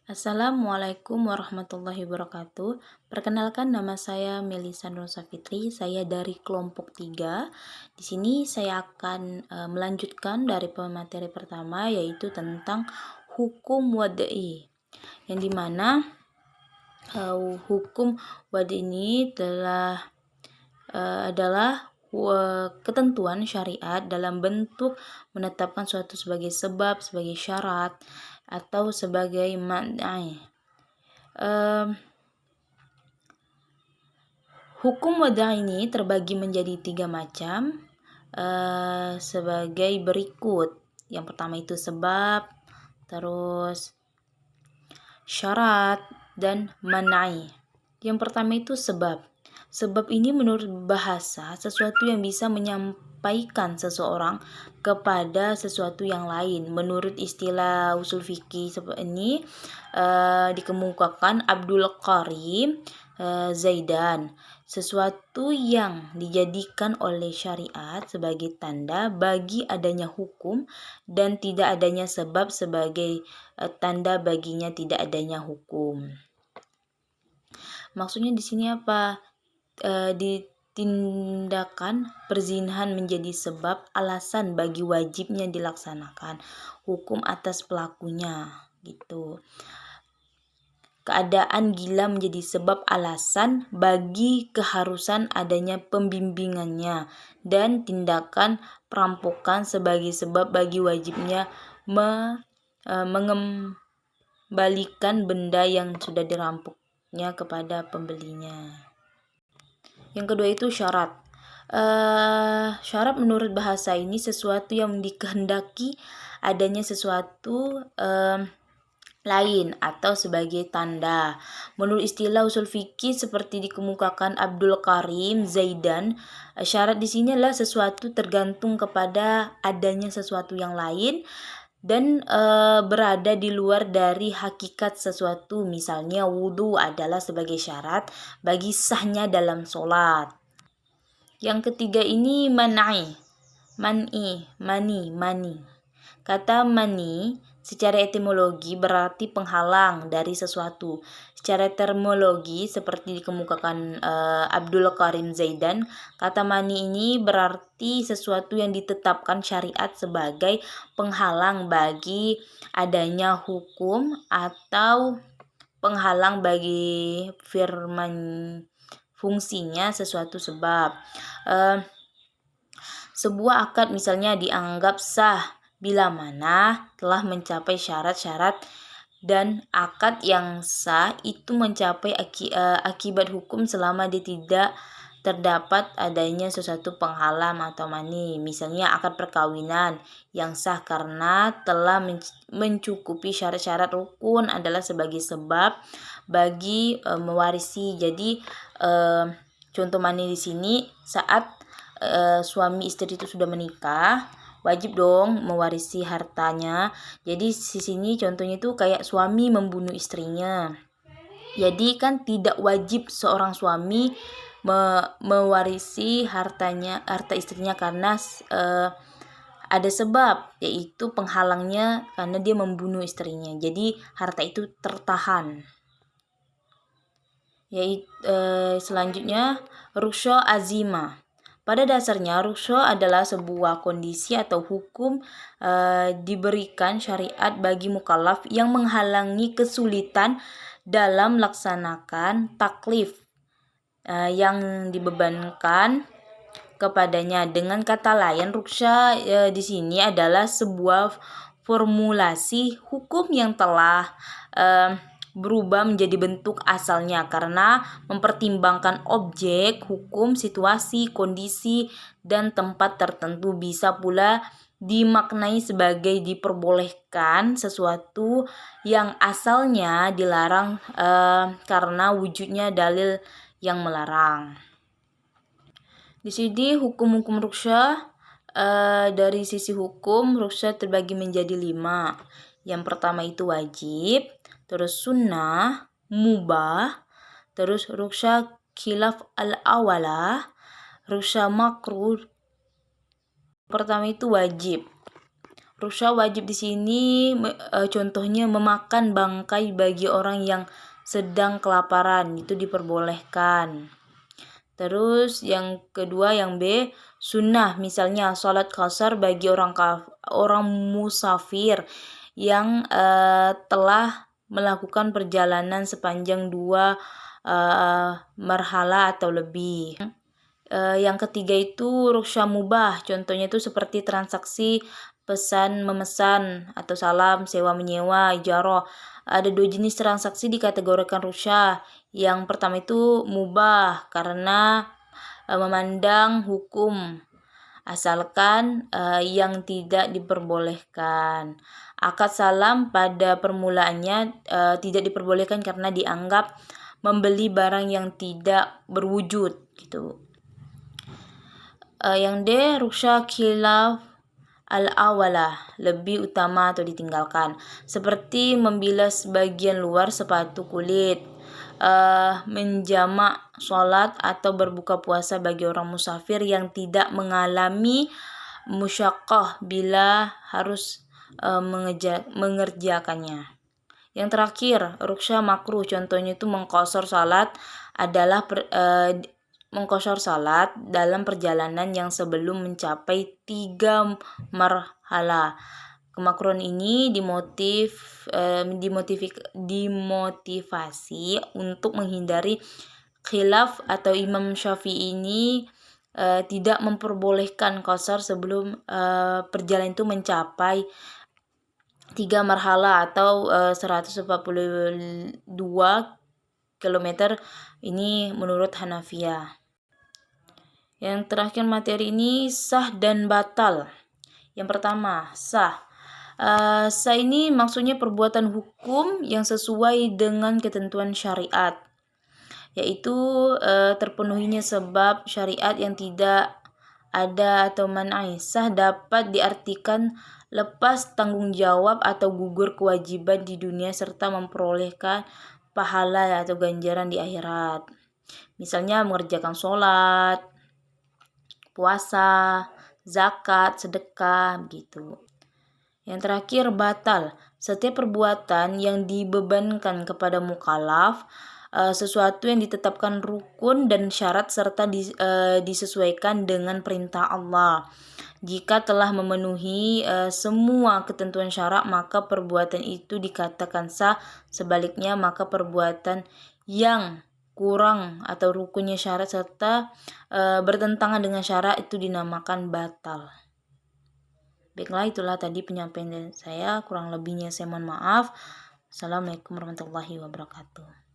Assalamualaikum warahmatullahi wabarakatuh. Perkenalkan, nama saya Melisa Nur Safitri. Saya dari kelompok 3. Di sini saya akan melanjutkan dari pemateri pertama, yaitu tentang hukum wad'i. Yang dimana hukum wad'i ini adalah ketentuan syariat dalam bentuk menetapkan suatu sebagai sebab, sebagai syarat, atau sebagai man'ai. Hukum wada' ini terbagi menjadi 3 macam sebagai berikut. Yang pertama itu sebab, terus syarat, dan man'ai. Yang pertama itu sebab. Sebab ini menurut bahasa sesuatu yang bisa menyampaikan seseorang kepada sesuatu yang lain. Menurut istilah usul fikih ini dikemukakan Abdul Karim Zaidan, sesuatu yang dijadikan oleh syariat sebagai tanda bagi adanya hukum dan tidak adanya sebab sebagai tanda baginya tidak adanya hukum. Maksudnya di sini apa? Tindakan perzinahan menjadi sebab alasan bagi wajibnya dilaksanakan hukum atas pelakunya, gitu. Keadaan gila menjadi sebab alasan bagi keharusan adanya pembimbingannya, dan tindakan perampokan sebagai sebab bagi wajibnya mengembalikan benda yang sudah dirampoknya kepada pembelinya. Yang kedua itu syarat. Syarat menurut bahasa ini sesuatu yang dikehendaki adanya sesuatu lain atau sebagai tanda. Menurut istilah usul fikih seperti dikemukakan Abdul Karim Zaidan, syarat di sini adalah sesuatu tergantung kepada adanya sesuatu yang lain dan berada di luar dari hakikat sesuatu. Misalnya wudhu adalah sebagai syarat bagi sahnya dalam sholat. Yang ketiga ini mani. Kata mani secara etimologi berarti penghalang dari sesuatu. Secara terminologi seperti dikemukakan Abdul Karim Zaidan, kata mani ini berarti sesuatu yang ditetapkan syariat sebagai penghalang bagi adanya hukum atau penghalang bagi fungsinya sesuatu sebab. Sebuah akad misalnya dianggap sah bila mana telah mencapai syarat-syarat, dan akad yang sah itu mencapai akibat hukum selama dia tidak terdapat adanya sesuatu penghalang atau mani. Misalnya akad perkawinan yang sah karena telah mencukupi syarat-syarat rukun adalah sebagai sebab bagi mewarisi. Jadi contoh mani di sini saat suami istri itu sudah menikah, wajib dong mewarisi hartanya. Jadi di sini contohnya itu kayak suami membunuh istrinya. Jadi kan tidak wajib seorang suami mewarisi harta istrinya karena ada sebab, yaitu penghalangnya karena dia membunuh istrinya. Jadi harta itu tertahan. Selanjutnya ruksho azima. Pada dasarnya, ruksho adalah sebuah kondisi atau hukum diberikan syariat bagi mukallaf yang menghalangi kesulitan dalam melaksanakan taklif yang dibebankan kepadanya. Dengan kata lain, ruksha di sini adalah sebuah formulasi hukum yang telah berubah menjadi bentuk asalnya karena mempertimbangkan objek hukum, situasi, kondisi, dan tempat tertentu. Bisa pula dimaknai sebagai diperbolehkan sesuatu yang asalnya dilarang karena wujudnya dalil yang melarang. Di sini hukum-hukum ruksha dari sisi hukum ruksha terbagi menjadi 5. Yang pertama itu wajib, terus sunnah, mubah, terus ruksha khilaf al-awalah, ruksha makruh. Pertama itu wajib. Rusya wajib di sini contohnya memakan bangkai bagi orang yang sedang kelaparan, itu diperbolehkan. Terus yang kedua, yang B, sunnah, misalnya sholat qasar bagi orang musafir yang telah melakukan perjalanan sepanjang 2 marhala atau lebih. Yang ketiga itu rukhsah mubah, contohnya itu seperti transaksi pesan memesan atau salam, sewa menyewa, ijarah. Ada 2 jenis transaksi dikategorikan rukhsah. Yang pertama itu mubah karena memandang hukum, asalkan yang tidak diperbolehkan. Akad salam pada permulaannya tidak diperbolehkan karena dianggap membeli barang yang tidak berwujud gitu. Yang D, rukhsah khilaf al-awalah, lebih utama atau ditinggalkan, seperti membilas bagian luar sepatu kulit, menjamak sholat atau berbuka puasa bagi orang musafir yang tidak mengalami musyaqqah bila harus mengerjakannya. Yang terakhir, rukhsah makruh, contohnya itu mengqashar salat adalah mengqashar salat dalam perjalanan yang sebelum mencapai 3 marhala. Kemakruhan ini dimotivasi untuk menghindari khilaf atau Imam Syafi'i ini tidak memperbolehkan qashar sebelum perjalanan itu mencapai 3 marhala atau 142 km ini menurut Hanafiyah. Yang terakhir materi ini sah dan batal. Yang pertama, sah. Sah ini maksudnya perbuatan hukum yang sesuai dengan ketentuan syariat, yaitu terpenuhinya sebab syariat yang tidak ada atau man'ai. Sah dapat diartikan lepas tanggung jawab atau gugur kewajiban di dunia serta memperolehkan pahala atau ganjaran di akhirat. Misalnya mengerjakan sholat, puasa, zakat, sedekah, gitu. Yang terakhir, batal. Setiap perbuatan yang dibebankan kepada mukallaf, sesuatu yang ditetapkan rukun dan syarat serta disesuaikan dengan perintah Allah. Jika telah memenuhi semua ketentuan syarak, maka perbuatan itu dikatakan sah. Sebaliknya, maka perbuatan yang kurang atau rukunnya syarat serta bertentangan dengan syarat itu dinamakan batal. Baiklah, itulah tadi penyampaian dari saya. Kurang lebihnya saya mohon maaf. Assalamualaikum warahmatullahi wabarakatuh.